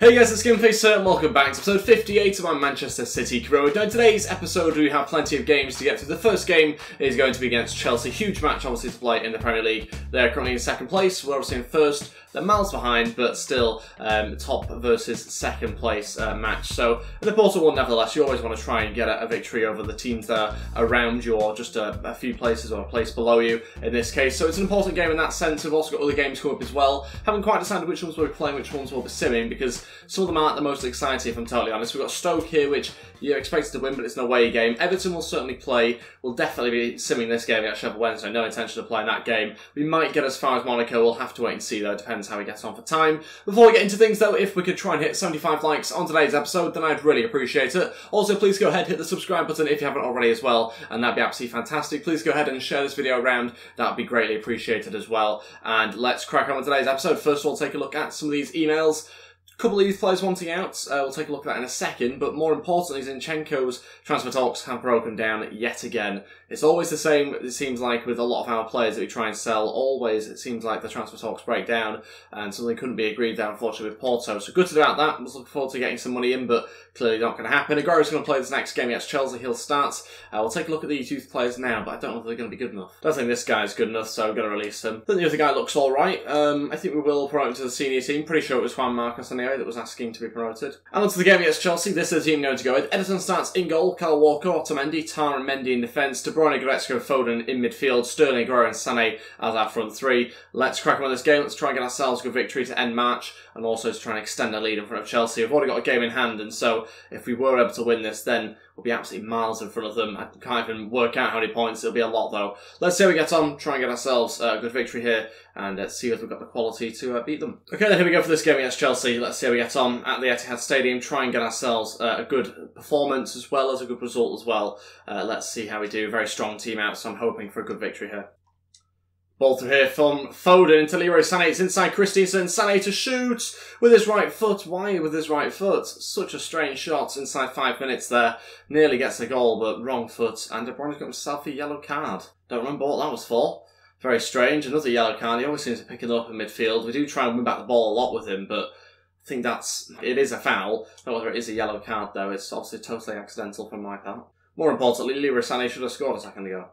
Hey guys, it's Ep58 here, and welcome back to episode 58 of my Manchester City career. Now in today's episode we have plenty of games to get through. The first game is going to be against Chelsea. Huge match obviously to play in the Premier League. They're currently in second place, we're obviously in first. They're miles behind, but still top versus second place match. So an important one nevertheless. You always want to try and get a victory over the teams that are around you or just a few places or a place below you in this case. So it's an important game in that sense. We've also got other games coming up as well. Haven't quite decided which ones we'll be playing, which ones we'll be simming, because some of them aren't the most exciting if I'm totally honest. We've got Stoke here, which you're expected to win, but it's an away game. Everton will certainly play. We'll definitely be simming this game against Sheffield Wednesday. No intention of playing that game. We might get as far as Monaco. We'll have to wait and see though. Depends how we get on for time. Before we get into things though, if we could try and hit 75 likes on today's episode, then I'd really appreciate it. Also, please go ahead, hit the subscribe button if you haven't already as well, and that'd be absolutely fantastic. Please go ahead and share this video around. That'd be greatly appreciated as well. And let's crack on with today's episode. First of all, take a look at some of these emails. Couple of youth players wanting out, we'll take a look at that in a second, but more importantly, Zinchenko's transfer talks have broken down yet again. It's always the same, it seems like, with a lot of our players that we try and sell. Always, it seems like the transfer talks break down, and something couldn't be agreed there, unfortunately, with Porto. So good to do about that. I was looking forward to getting some money in, but clearly not going to happen. Aguero's going to play this next game against Chelsea. He'll start. We'll take a look at these youth players now, but I don't know if they're going to be good enough. I don't think this guy's good enough, so I'm going to release him. I think the other guy looks alright. I think we will promote him to the senior team. Pretty sure it was Juan Marcos anyway that was asking to be promoted. And onto the game against Chelsea. This is the team going to go with. Ederson starts in goal. Kyle Walker, Otamendi, Tar and Mendy in defence. De Bruyne, Goretzka, Foden in midfield. Sterling, Aguero and Sané as our front three. Let's crack on with this game. Let's try and get ourselves a good victory to end March, and also to try and extend our lead in front of Chelsea. We've already got a game in hand, and so if we were able to win this, then we'll be absolutely miles in front of them. I can't even work out how many points. It'll be a lot though. Let's see how we get on. Try and get ourselves a good victory here, and see if we've got the quality to beat them. Okay, then here we go for this game against Chelsea. Let's see how we get on at the Etihad Stadium. Try and get ourselves a good performance as well as a good result as well. Let's see how we do. Very strong team out, so I'm hoping for a good victory here. Ball through here from Foden into Leroy Sané. It's inside Christensen. Sané to shoot with his right foot. Why with his right foot? Such a strange shot inside 5 minutes there. Nearly gets the goal, but wrong foot. And De Bruyne's got himself a yellow card. Don't remember what that was for. Very strange. Another yellow card. He always seems to pick it up in midfield. We do try and win back the ball a lot with him, but I think it is a foul. I don't know whether it is a yellow card though. It's obviously totally accidental from my part. More importantly, Leroy Sané should have scored a second ago.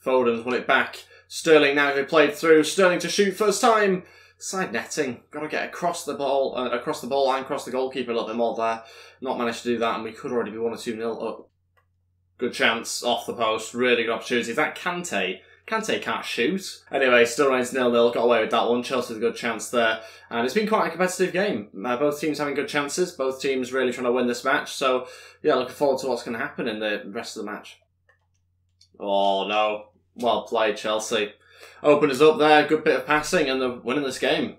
Foden's won it back. Sterling now who played through. Sterling to shoot first time. Side netting. Got to get across the ball and across the goalkeeper a little bit more there. Not managed to do that, and we could already be 1 or 2-0 up. Good chance off the post. Really good opportunity. Is that Kante? Kante can't shoot. Anyway, still remains 0-0. Got away with that one. Chelsea with a good chance there. And it's been quite a competitive game. Both teams having good chances. Both teams really trying to win this match. So, yeah, looking forward to what's going to happen in the rest of the match. Oh, no. Well played, Chelsea. Opened us up there. Good bit of passing, and they're winning this game.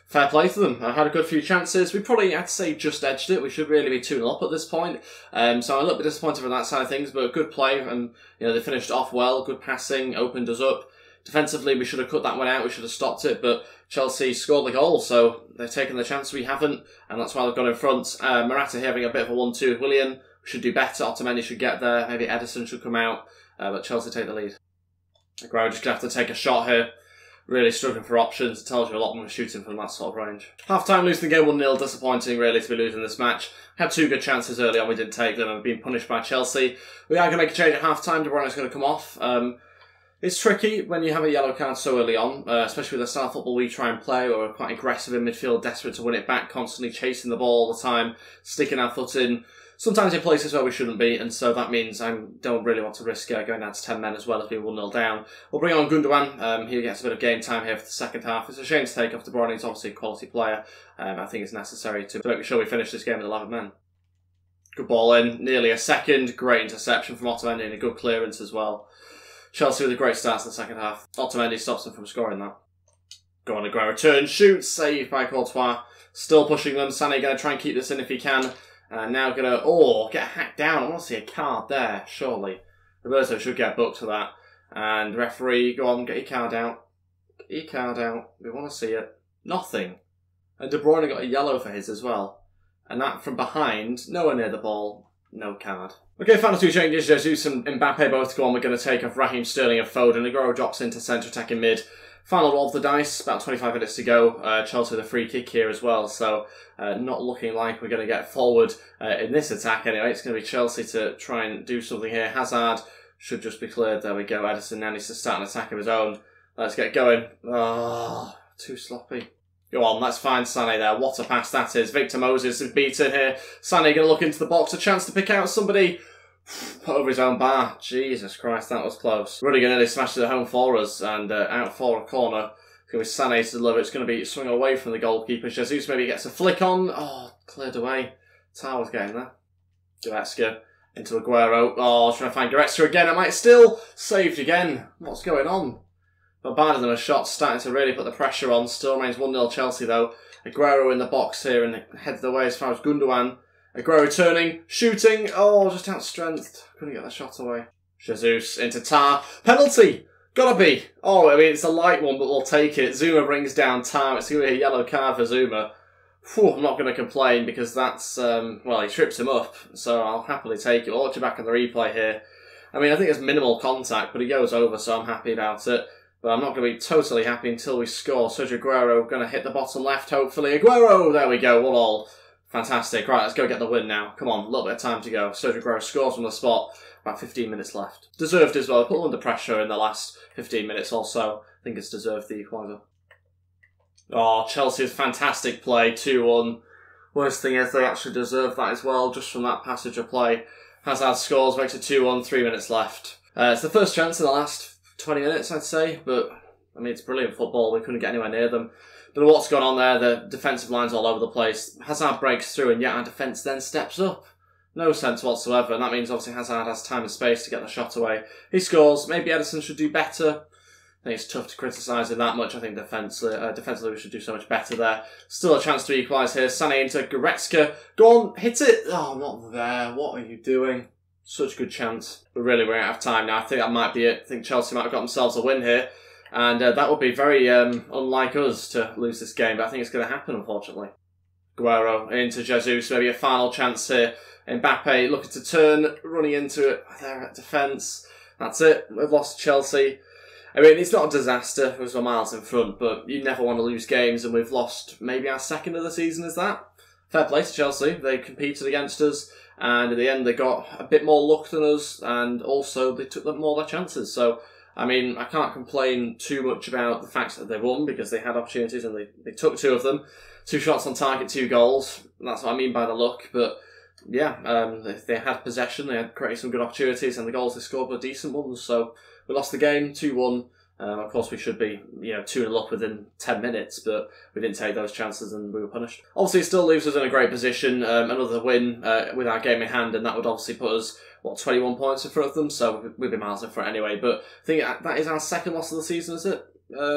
Fair play to them. I had a good few chances. We probably, I'd say, just edged it. We should really be 2-0 up at this point. So I'm a little bit disappointed on that side of things, but good play, and they finished off well. Good passing, opened us up. Defensively, we should have cut that one out. We should have stopped it, but Chelsea scored the goal, so they've taken the chance. We haven't, and that's why they've gone in front. Morata here having a bit of a 1-2 with Willian. We should do better. Otamendi should get there. Maybe Ederson should come out, but Chelsea take the lead. Aguero just going to have to take a shot here. Really struggling for options. It tells you a lot when we're shooting from that sort of range. Half-time losing the game 1-0. Disappointing, really, to be losing this match. Had 2 good chances early on. We didn't take them and being punished by Chelsea. We are going to make a change at half-time. De Bruyne's going to come off. It's tricky when you have a yellow card so early on, especially with the style of football we try and play, where we're quite aggressive in midfield, desperate to win it back, constantly chasing the ball all the time, sticking our foot in. Sometimes in places where we shouldn't be, and so that means I don't really want to risk going down to 10 men as well as being 1-0 down. We'll bring on Gundogan. He gets a bit of game time here for the second half. It's a shame to take off De Bruyne. He's obviously a quality player. I think it's necessary to make sure we finish this game with 11 men. Good ball in, nearly a second. Great interception from Otamendi and a good clearance as well. Chelsea with a great start to the second half. Otamendi stops them from scoring that. Go on, Aguero return, shoots, saved by Courtois. Still pushing them. Sané going to try and keep this in if he can. Now going to, get hacked down. I want to see a card there, surely. Roberto should get booked for that. And referee, go on, get your card out. Get your card out. We want to see it. Nothing. And De Bruyne got a yellow for his as well. And that from behind, nowhere near the ball, no card. Okay, final 2 changes. Jesus and Mbappe both go on. We're going to take off Raheem Sterling and Foden. Aguero drops into centre attacking mid. Final roll of the dice, about 25 minutes to go. Chelsea with a free kick here as well, so not looking like we're going to get forward in this attack anyway. It's going to be Chelsea to try and do something here. Hazard should just be cleared. There we go. Ederson now needs to start an attack of his own. Let's get going. Oh, too sloppy. Go on, let's find Sané there. What a pass that is. Victor Moses is beaten here. Sané going to look into the box. A chance to pick out somebody. Put over his own bar. Jesus Christ, that was close. Rudiger nearly smashed it home for us and out for a corner. It's going to be Sané to deliver. It's going to be swung away from the goalkeeper. Jesus maybe gets a flick on. Oh, cleared away. Tar's getting there. Goretzka into Aguero. Oh, trying to find Goretzka again. It might still saved again. What's going on? But better than a shot, starting to really put the pressure on. Still remains 1-0 Chelsea though. Aguero in the box here and heads the way as far as Gundogan. Aguero turning, shooting. Oh, just outstrengthed. Couldn't get that shot away. Jesus into Tar. Penalty! Gotta be. Oh, I mean, it's a light one, but we'll take it. Zuma brings down Tar. It's going to be a yellow card for Zuma. Whew, I'm not going to complain because that's, well, he trips him up. So I'll happily take it. We'll watch it back on the replay here. I mean, I think it's minimal contact, but he goes over, so I'm happy about it. But I'm not going to be totally happy until we score. Sergio Aguero going to hit the bottom left, hopefully. Aguero! There we go, 1-1. Fantastic. Right, let's go get the win now. Come on, a little bit of time to go. Sergio Aguero scores from the spot. About 15 minutes left. Deserved as well. Put them under pressure in the last 15 minutes or so. I think it's deserved the equaliser. Oh, Chelsea's fantastic play. 2-1. Worst thing is they actually deserve that as well, just from that passage of play. Hazard scores, makes it 2-1, 3 minutes left. It's the first chance in the last 20 minutes, I'd say, but I mean, it's brilliant football. We couldn't get anywhere near them. Don't know what's gone on there. The defensive line's all over the place. Hazard breaks through, and yet our defence then steps up. No sense whatsoever, and that means obviously Hazard has time and space to get the shot away. He scores. Maybe Ederson should do better. I think it's tough to criticise him that much. I think defensively we should do so much better there. Still a chance to equalise here. Sané into Goretzka. Go on, hit it. Oh, not there. What are you doing? Such a good chance. But really, we're out of time now. I think that might be it. I think Chelsea might have got themselves a win here. And that would be very unlike us to lose this game. But I think it's going to happen, unfortunately. Aguero into Jesus. Maybe a final chance here. Mbappe looking to turn, running into it. There at defence. That's it. We've lost Chelsea. I mean, it's not a disaster because we're miles in front, but you never want to lose games, and we've lost maybe our second of the season, is that? Fair play to Chelsea. They competed against us, and at the end they got a bit more luck than us, and also they took more of their chances. So, I mean, I can't complain too much about the fact that they won, because they had opportunities and they took two of them. 2 shots on target, 2 goals. That's what I mean by the luck, but yeah, they had possession, they had created some good opportunities, and the goals they scored were decent ones, so we lost the game, 2-1. Of course, we should be, 2-0 up within 10 minutes, but we didn't take those chances and we were punished. Obviously, it still leaves us in a great position. Another win with our game in hand, and that would obviously put us, 21 points in front of them, so we'd be miles in front anyway. But I think that is our second loss of the season, is it?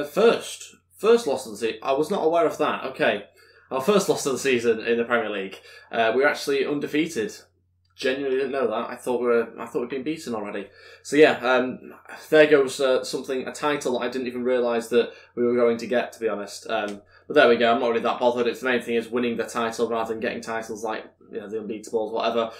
First loss of the season. I was not aware of that. Okay. Our first loss of the season in the Premier League. We were actually undefeated. Genuinely didn't know that. I thought we'd been beaten already. So yeah, there goes a title that I didn't even realise that we were going to get, to be honest. But there we go. I'm not really that bothered. It's the main thing is winning the title rather than getting titles like the unbeatables, whatever.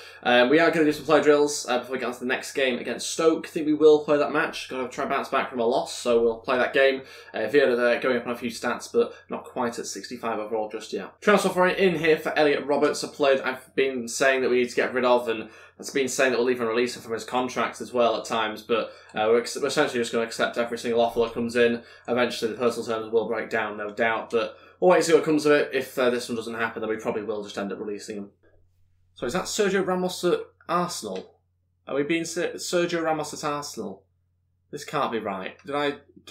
We are going to do some play drills before we get on to the next game against Stoke. I think we will play that match. Got to try and bounce back from a loss, so we'll play that game. Vieira going up on a few stats, but not quite at 65 overall just yet. Transfer for in here for Elliot Roberts, a player I've been saying that we need to get rid of, and it's been saying that we'll even release him from his contract as well at times, but we're essentially just going to accept every single offer that comes in. Eventually the personal terms will break down, no doubt, but we'll wait and see what comes of it. If this one doesn't happen, then we probably will just end up releasing him. So is that Sergio Ramos at Arsenal? Are we being Sergio Ramos at Arsenal? This can't be right. Did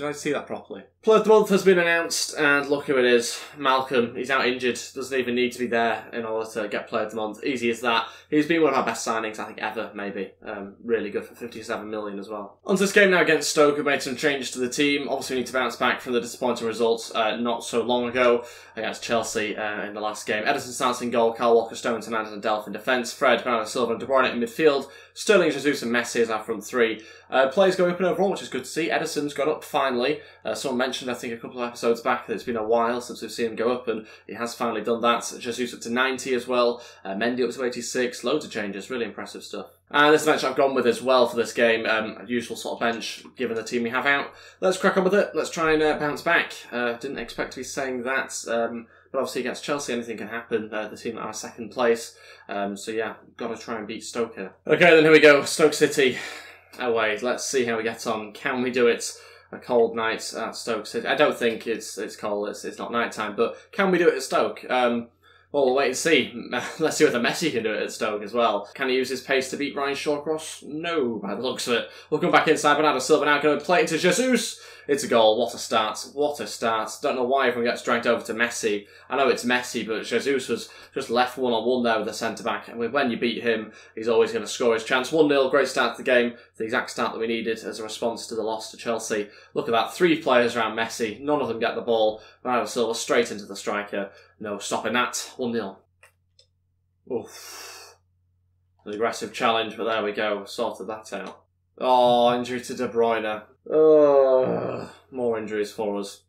I see that properly? Player of the Month has been announced, and look who it is. Malcolm. He's out injured. Doesn't even need to be there in order to get Player of the Month. Easy as that. He's been one of our best signings, I think, ever, maybe. Really good for 57 million as well. On to this game now against Stoke. We've made some changes to the team. Obviously, we need to bounce back from the disappointing results not so long ago against Chelsea in the last game. Ederson starts in goal. Kyle Walker-Stones, Hernandez and Delph in defence. Fred, Bernardo Silva and De Bruyne in midfield. Sterling, Jesus and Messi as our front three. Players going up and overall, which is good to see. Ederson's got up 5 finally. Someone mentioned, I think, a couple of episodes back that it's been a while since we've seen him go up, and he has finally done that. Jesus up to 90 as well. Mendy up to 86. Loads of changes. Really impressive stuff. And this bench I've gone with as well for this game. A useful sort of bench, given the team we have out. Let's crack on with it. Let's try and bounce back. Didn't expect to be saying that. But obviously against Chelsea, anything can happen. The team are second place. So yeah, got to try and beat Stoke here. Okay, then here we go. Stoke City away. Let's see how we get on. Can we do it? A cold night at Stoke City. I don't think it's cold. It's not night time. But can we do it at Stoke? Well, we'll wait and see. Let's see whether Messi can do it at Stoke as well. Can he use his pace to beat Ryan Shawcross? No, by the looks of it. We'll come back inside. Bernardo Silva now going to play into Jesus. It's a goal. What a start. What a start. Don't know why everyone gets dragged over to Messi. I know it's Messi, but Jesus was just left one-on-one there with the centre-back. And when you beat him, he's always going to score his chance. 1-0, great start to the game. The exact start that we needed as a response to the loss to Chelsea. Look at that. 3 players around Messi. None of them get the ball. Bernardo Silva straight into the striker. No stopping that. 1-0. Oof. An aggressive challenge, but there we go. Sorted that out. Oh, injury to De Bruyne. Oh, more injuries for us.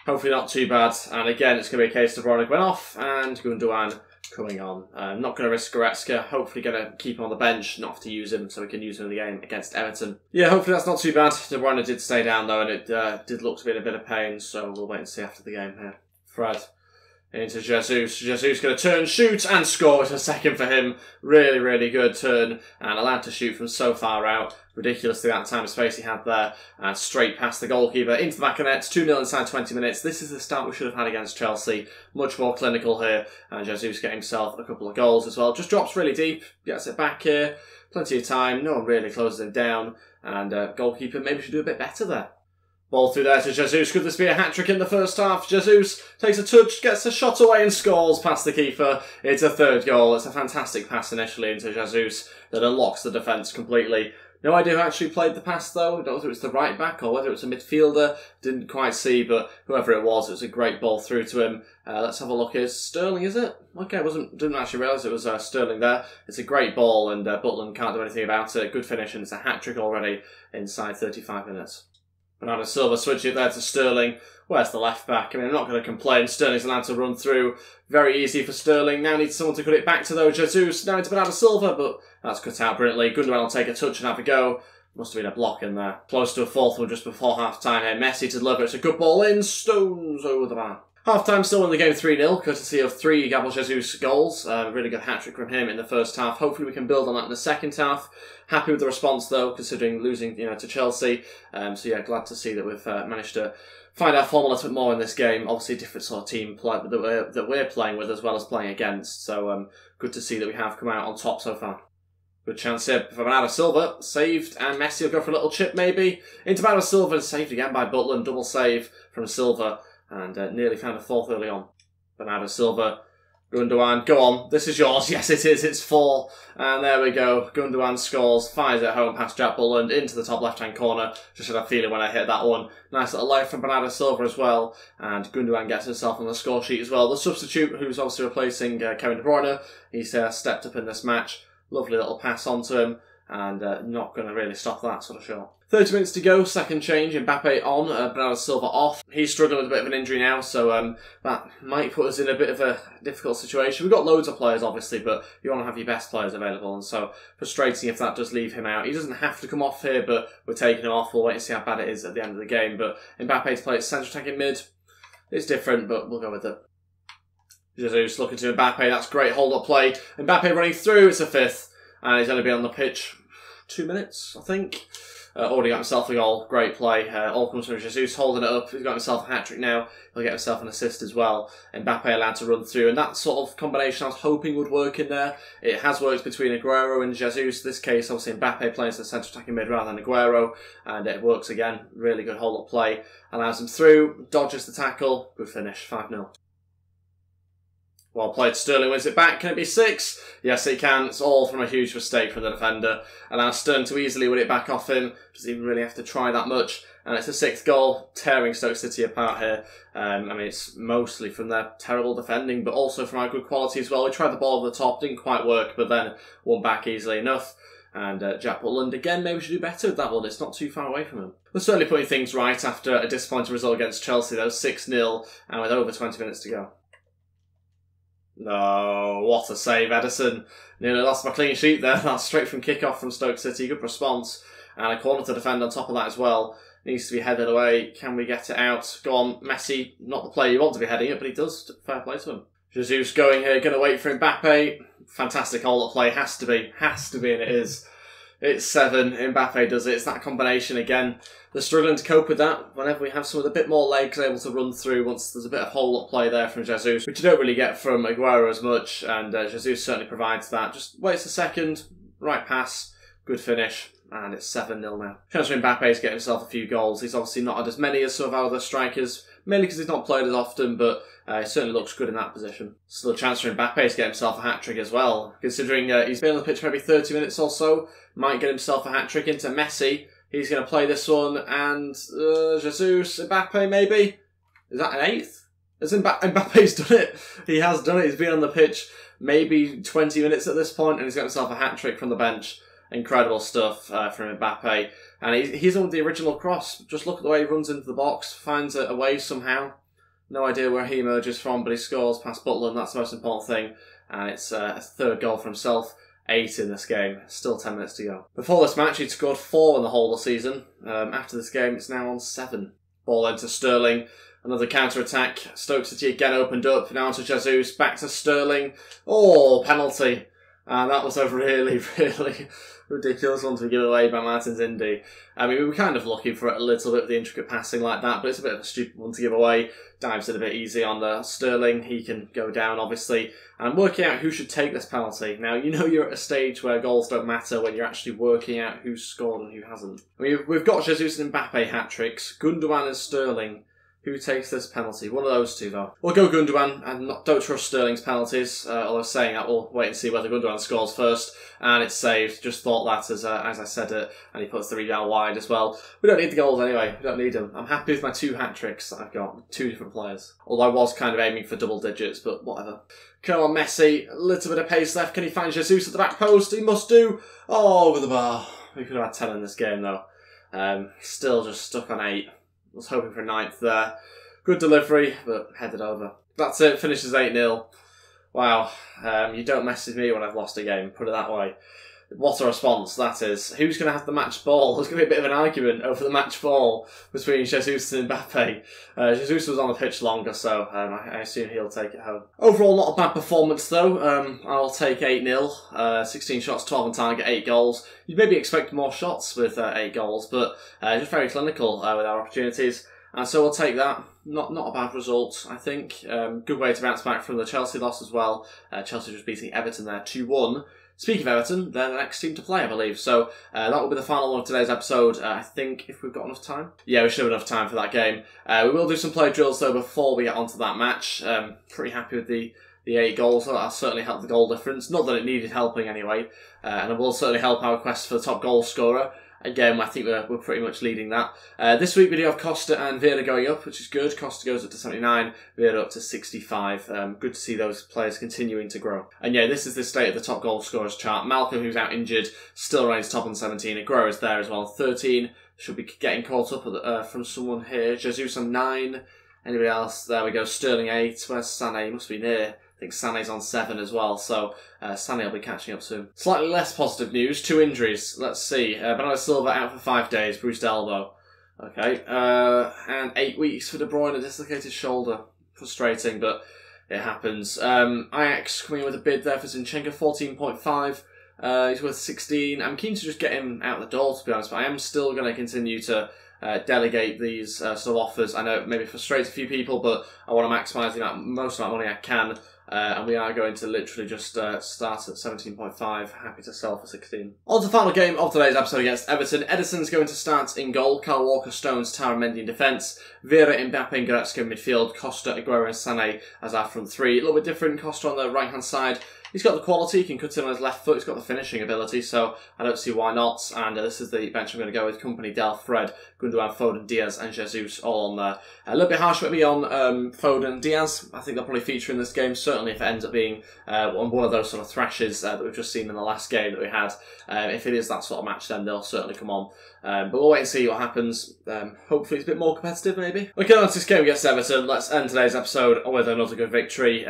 Hopefully not too bad. And again, it's going to be a case De Bruyne going off and Gundogan coming on. Not going to risk Goretzka. Hopefully going to keep him on the bench, not have to use him, so we can use him in the game against Everton. Yeah, hopefully that's not too bad. De Bruyne did stay down though, and it did look to be in a bit of pain, so we'll wait and see after the game here. Fred. Into Jesus. Jesus going to turn, shoot, and score. It's a second for him. Really, really good turn. And allowed to shoot from so far out. Ridiculously that time of space he had there. And straight past the goalkeeper into the back of the net. 2-0 inside 20 minutes. This is the start we should have had against Chelsea. Much more clinical here. And Jesus getting himself a couple of goals as well. Just drops really deep. Gets it back here. Plenty of time. No one really closes him down. And goalkeeper maybe should do a bit better there. Ball through there to Jesus. Could this be a hat-trick in the first half? Jesus takes a touch, gets a shot away and scores past the keeper. It's a third goal. It's a fantastic pass initially into Jesus that unlocks the defence completely. No idea who actually played the pass though. I don't know if it was the right back or whether it was a midfielder. Didn't quite see, but whoever it was a great ball through to him. Let's have a look. Is Sterling, is it? Okay, didn't actually realise it was Sterling there. It's a great ball and Butland can't do anything about it. Good finish and it's a hat-trick already inside 35 minutes. Bernardo Silva switching it there to Sterling. Where's the left back? I mean, I'm not going to complain. Sterling's allowed to run through. Very easy for Sterling. Now needs someone to cut it back to though. Jesus. Now into Bernardo Silva, but that's cut out brilliantly. Gundogan will take a touch and have a go. Must have been a block in there. Close to a fourth one just before half-time here. Messi to deliver. It's a good ball in. Stones over the bar. Half-time still in the game 3-0, courtesy of 3 Gabriel Jesus goals. Really good hat-trick from him in the first half. Hopefully we can build on that in the second half. Happy with the response though, considering losing to Chelsea. So yeah, glad to see that we've managed to find our form a little bit more in this game. Obviously a different sort of team that we're playing with as well as playing against. So good to see that we have come out on top so far. Good chance here for Bernardo Silva. Saved, and Messi will go for a little chip maybe. Into Bernardo Silva, and saved again by Butland. Double save from Silva. And nearly found a fourth early on. Bernardo Silva, Gundogan, go on, this is yours. Yes, it is, it's 4. And there we go. Gundogan scores, fires it home past Jack Butland into the top left-hand corner. Just had a feeling when I hit that one. Nice little life from Bernardo Silva as well. And Gundogan gets himself on the score sheet as well. The substitute, who's obviously replacing Kevin De Bruyne, he's stepped up in this match. Lovely little pass onto him. And not going to really stop that sort of shot. 30 minutes to go, second change, Mbappe on, Bernardo Silva off. He's struggling with a bit of an injury now, so that might put us in a bit of a difficult situation. We've got loads of players, obviously, but you want to have your best players available, and so frustrating if that does leave him out. He doesn't have to come off here, but we're taking him off. We'll wait and see how bad it is at the end of the game, but Mbappe to play at centre attacking mid, it's different, but we'll go with it. Jesus looking to Mbappe, that's great hold-up play. Mbappe running through, it's a 5th, and he's going to be on the pitch 2 minutes, I think. Already got himself a goal. Great play. All comes from Jesus holding it up. He's got himself a hat-trick now. He'll get himself an assist as well. Mbappe allowed to run through. And that sort of combination I was hoping would work in there. It has worked between Aguero and Jesus. In this case, obviously Mbappe plays the centre attacking mid rather than Aguero. And it works again. Really good hold-up play. Allows him through. Dodges the tackle. Good finish. 5-0. Well played, Sterling wins it back. Can it be 6? Yes, it can. It's all from a huge mistake from the defender. Allows Sterling to easily win it back off him. Doesn't even really have to try that much. And it's a 6th goal, tearing Stoke City apart here. I mean, it's mostly from their terrible defending, but also from our good quality as well. We tried the ball over the top, didn't quite work, but then won back easily enough. And Jack Butland, again, maybe we should do better with that one. It's not too far away from him. We're certainly putting things right after a disappointing result against Chelsea, though. 6-0, and with over 20 minutes to go. No, what a save, Ederson. Nearly lost my clean sheet there. That's straight from kick-off from Stoke City. Good response. And a corner to defend on top of that as well. Needs to be headed away. Can we get it out? Go on, Messi. Not the player you want to be heading it, but he does. Fair play to him. Jesus going here. Going to wait for Mbappe. Fantastic hold-up play. Has to be. Has to be, and it is. It's 7. Mbappe does it. It's that combination again. They're struggling to cope with that. Whenever we have someone with a bit more legs able to run through, once there's a bit of hold-up play there from Jesus, which you don't really get from Aguero as much, and Jesus certainly provides that. Just waits a second. Right pass. Good finish. And it's 7-0 now. Chance for Mbappe to get himself a few goals. He's obviously not had as many as some of our other strikers, mainly because he's not played as often, but he certainly looks good in that position. Still a chance for Mbappe to get himself a hat-trick as well, considering he's been on the pitch for maybe 30 minutes or so. Might get himself a hat-trick into Messi. He's going to play this one, and Jesus, Mbappe maybe? Is that an 8th? Has Mbappe's done it? He has done it. He's been on the pitch maybe 20 minutes at this point, and he's got himself a hat-trick from the bench. Incredible stuff from Mbappe. And he's on the original cross. Just look at the way he runs into the box, finds a way somehow. No idea where he emerges from, but he scores past Butland. That's the most important thing. And it's a 3rd goal for himself. 8 in this game. Still 10 minutes to go. Before this match, he'd scored 4 in the whole of the season. After this game, it's now on 7. Ball into Sterling. Another counter-attack. Stoke City again opened up. Now onto Jesus. Back to Sterling. Oh, penalty. And that was a really, really ridiculous one to be given away by Martins Indy. I mean, we were kind of looking for a little bit of the intricate passing like that, but it's a bit of a stupid one to give away. Dives it a bit easy on Sterling. He can go down, obviously. And I'm working out who should take this penalty. Now, you know you're at a stage where goals don't matter when you're actually working out who's scored and who hasn't. I mean, we've got Jesus and Mbappe hat-tricks, Gundogan and Sterling. Who takes this penalty? One of those two, though. We'll go Gundogan, and don't trust Sterling's penalties. Although saying that, we'll wait and see whether Gundogan scores first. And it's saved. Just thought that as I said it. And he puts the rebound wide as well. We don't need the goals anyway. We don't need them. I'm happy with my 2 hat-tricks that I've got. 2 different players. Although I was kind of aiming for double digits, but whatever. Come on, Messi. A little bit of pace left. Can he find Jesus at the back post? He must do. Oh, over the bar. We could have had 10 in this game, though. Still just stuck on 8. Was hoping for a 9th there. Good delivery, but headed over. That's it, finishes 8-0. Wow, you don't mess with me when I've lost a game, put it that way. What a response that is. Who's going to have the match ball? There's going to be a bit of an argument over the match ball between Jesus and Mbappe. Jesus was on the pitch longer, so I assume he'll take it home. Overall, not a bad performance, though. I'll take 8-0. 16 shots, 12 on target, 8 goals. You'd maybe expect more shots with 8 goals, but just very clinical with our opportunities. And so we'll take that. Not a bad result, I think. Good way to bounce back from the Chelsea loss as well. Chelsea just beating Everton there 2-1. Speaking of Everton, they're the next team to play, I believe. So that will be the final one of today's episode. I think if we've got enough time. Yeah, we should have enough time for that game. We will do some play drills, though, before we get onto that match. Pretty happy with the 8 goals. That'll certainly help the goal difference. Not that it needed helping anyway. And it will certainly help our quest for the top goal scorer. Again, I think we're pretty much leading that. This week we do have Costa and Vieira going up, which is good. Costa goes up to 79, Vieira up to 65. Good to see those players continuing to grow. And yeah, this is the state of the top goal scorers chart. Malcolm, who's out injured, still remains top on 17. Aguero is there as well, 13. Should be getting caught up from someone here. Jesus on 9. Anybody else? There we go. Sterling 8. Where's Sané? He must be near. I think Sané's on 7 as well, so Sané will be catching up soon. Slightly less positive news, 2 injuries. Let's see. Bernardo Silva out for 5 days, bruised elbow. Okay. And 8 weeks for De Bruyne, a dislocated shoulder. Frustrating, but it happens. Ajax coming with a bid there for Zinchenko, 14.5. He's worth 16. I'm keen to just get him out the door, to be honest, but I am still going to continue to delegate these sort of offers. I know it maybe frustrates a few people, but I want to maximise the most amount of money I can. And we are going to literally just start at 17.5. Happy to sell for 16. On to the final game of today's episode against Everton. Ederson's going to start in goal. Kyle Walker, Stones, Tara Mendy in defence. Vieira, Mbappe and Goretzka in midfield. Costa, Aguero and Sané as our front 3. A little bit different. Costa on the right-hand side. He's got the quality, he can cut in on his left foot, he's got the finishing ability, so I don't see why not. And this is the bench I'm going to go with. Company, Del, Fred, Gundogan, Foden, Diaz and Jesus all on there. A little bit harsh maybe on Foden and Diaz. I think they'll probably feature in this game, certainly if it ends up being one of those sort of thrashes that we've just seen in the last game that we had. If it is that sort of match, then they'll certainly come on. But we'll wait and see what happens. Hopefully it's a bit more competitive maybe. Okay, on to this game against Everton. Let's end today's episode with another good victory.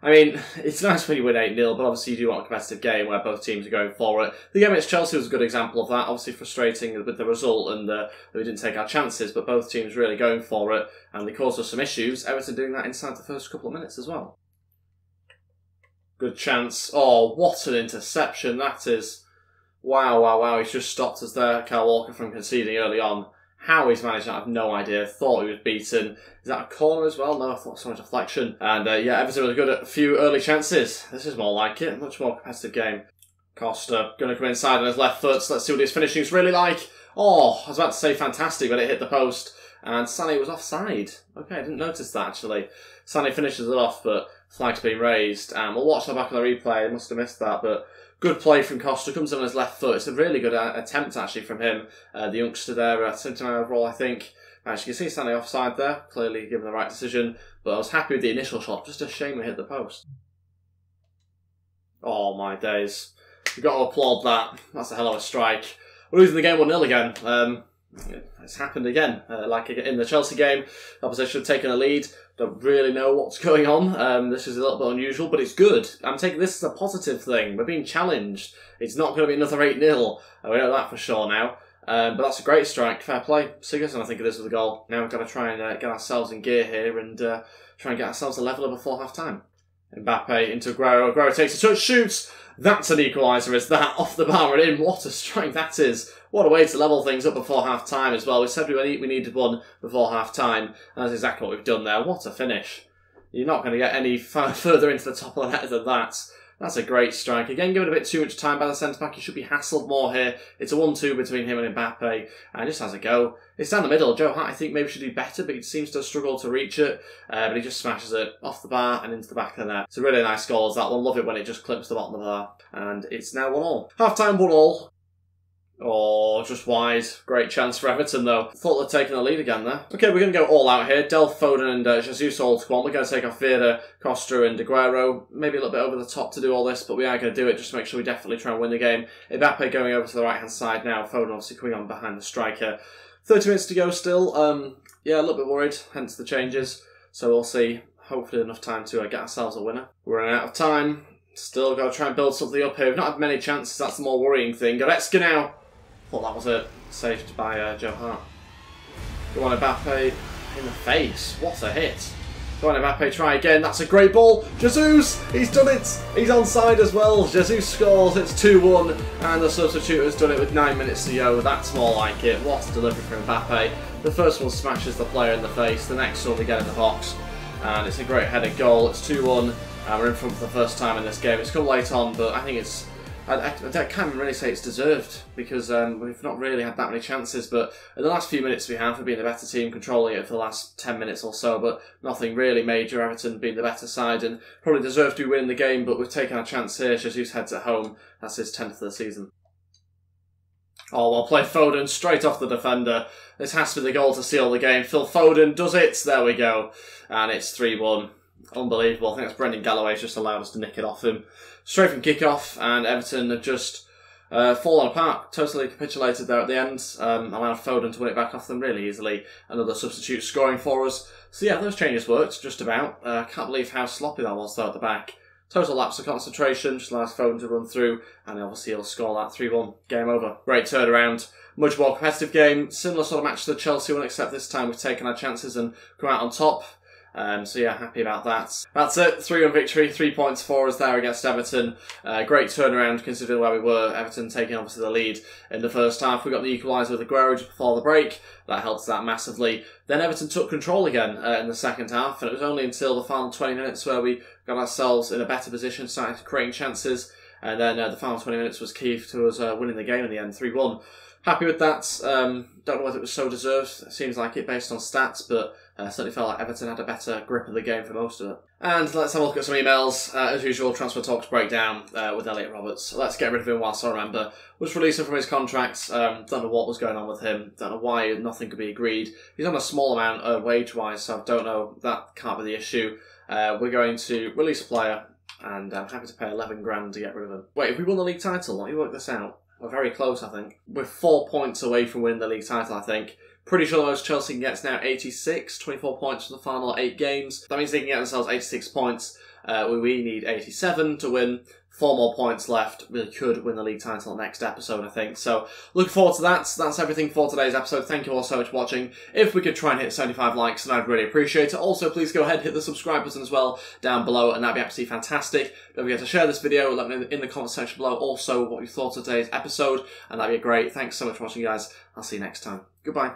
I mean, it's nice when you win 8-0, but obviously you do want a competitive game where both teams are going for it. The game against Chelsea was a good example of that. Obviously frustrating with the result and that we didn't take our chances, but both teams really going for it, and they caused us some issues. Everton doing that inside the first couple of minutes as well. Good chance. Oh, what an interception that is. Wow, wow, wow. He's just stopped us there, Kyle Walker, from conceding early on. How he's managed that, I have no idea. Thought he was beaten. Is that a corner as well? No, I thought it was a deflection. And yeah, Everton was good at a few early chances. This is more like it. Much more competitive game. Costa going to come inside on his left foot. So let's see what his finishing is really like. Oh, I was about to say fantastic, but it hit the post. And Sané was offside. Okay, I didn't notice that actually. Sané finishes it off, but flag's been raised. And we'll watch that back on the replay. I must have missed that, but good play from Costa, comes in on his left foot. It's a really good attempt actually from him, the youngster there, 79 overall I think. As you can see, Sané offside there, clearly given the right decision, but I was happy with the initial shot, just a shame it hit the post. Oh my days. You've got to applaud that, that's a hell of a strike. We're losing the game 1-0 again. It's happened again, like in the Chelsea game. The opposition have taken a lead. Don't really know what's going on. This is a little bit unusual, but it's good. I'm taking this as a positive thing. We're being challenged. It's not going to be another 8-0. We know that for sure now. But that's a great strike. Fair play. Sigurdsson, I think it is, with the goal. Now we've got to try and get ourselves in gear here and try and get ourselves a leveller before half-time. Mbappe into Aguero. Aguero takes a touch, shoots. That's an equaliser, is that? Off the bar and in. What a strike that is. What a way to level things up before half-time as well. We said we needed one before half-time, and that's exactly what we've done there. What a finish. You're not going to get any further into the top of the net than that. That's a great strike. Again, given a bit too much time by the centre-back. He should be hassled more here. It's a 1-2 between him and Mbappe, and just has a go. It's down the middle. Joe Hart, I think, maybe should do better, but he seems to struggle to reach it. But he just smashes it off the bar and into the back of the net. It's a really nice goal, is that one. Love it when it just clips the bottom of the bar. And it's now 1-1. Half-time 1-1. Oh, just wide. Great chance for Everton, though. Thought they'd taken the lead again there. Okay, we're going to go all out here. Del, Foden and Jesus all to come on. We're going to take off Vieira, Costa and Aguero. Maybe a little bit over the top to do all this, but we are going to do it just to make sure we definitely try and win the game. Mbappe going over to the right-hand side now. Foden obviously coming on behind the striker. 30 minutes to go still. Yeah, a little bit worried, hence the changes. So we'll see. Hopefully enough time to get ourselves a winner. We're running out of time. Still got to try and build something up here. We've not had many chances. That's the more worrying thing. Goretzka now. Thought that was it. Saved by Joe Hart. Go on, Mbappe in the face. What a hit. Go on, Mbappe, try again. That's a great ball. Jesus! He's done it! He's onside as well. Jesus scores. It's 2-1. And the substitute has done it with 9 minutes to go. That's more like it. What a delivery from Mbappe. The first one smashes the player in the face. The next one we get in the box. And it's a great headed goal. It's 2-1. And we're in front for the first time in this game. It's come late on, but I think it's... I can't really say it's deserved because we've not really had that many chances, but in the last few minutes we have, we've been the better team, controlling it for the last 10 minutes or so, but nothing really major. Everton being the better side and probably deserved to win the game, but we've taken our chance here. Jesus heads at home. That's his 10th of the season. Oh, well played Foden, straight off the defender. This has to be the goal to seal the game. Phil Foden does it. There we go. And it's 3-1. Unbelievable. I think that's Brendan Galloway's just allowed us to nick it off him. Straight from kick-off, and Everton have just fallen apart. Totally capitulated there at the end. Allowed Foden to win it back off them really easily. Another substitute scoring for us. So yeah, those changes worked, just about. Can't believe how sloppy that was though at the back. Total lapse of concentration, just allows Foden to run through, and obviously he'll score that 3-1. Game over. Great turnaround. Much more competitive game. Similar sort of match to the Chelsea one, except this time we've taken our chances and come out on top. So yeah, happy about that. That's it, 3-1 victory, 3 points for us there against Everton. Great turnaround considering where we were. Everton taking obviously the lead in the first half. We got the equaliser with Aguero just before the break. That helped that massively. Then Everton took control again in the second half, and it was only until the final 20 minutes where we got ourselves in a better position, started creating chances, and then the final 20 minutes was key to us winning the game in the end, 3-1. Happy with that. Don't know whether it was so deserved. It seems like it based on stats, but Certainly felt like Everton had a better grip of the game for most of it. And let's have a look at some emails. As usual, transfer talks breakdown with Elliot Roberts. Let's get rid of him whilst I remember. Was releasing from his contracts. Don't know what was going on with him. Don't know why nothing could be agreed. He's on a small amount wage-wise, so I don't know. That can't be the issue. We're going to release a player, and I'm happy to pay 11 grand to get rid of him. Wait, if we won the league title, let me work this out. We're very close, I think. We're 4 points away from winning the league title, I think. Pretty sure the most Chelsea can get is now 86, 24 points from the final 8 games. That means they can get themselves 86 points. We need 87 to win. 4 more points left. We could win the league title next episode, I think. So, looking forward to that. That's everything for today's episode. Thank you all so much for watching. If we could try and hit 75 likes, then I'd really appreciate it. Also, please go ahead and hit the subscribe button as well down below, and that'd be absolutely fantastic. Don't forget to share this video. Let me know in the comment section below also what you thought of today's episode, and that'd be great. Thanks so much for watching, guys. I'll see you next time. Goodbye.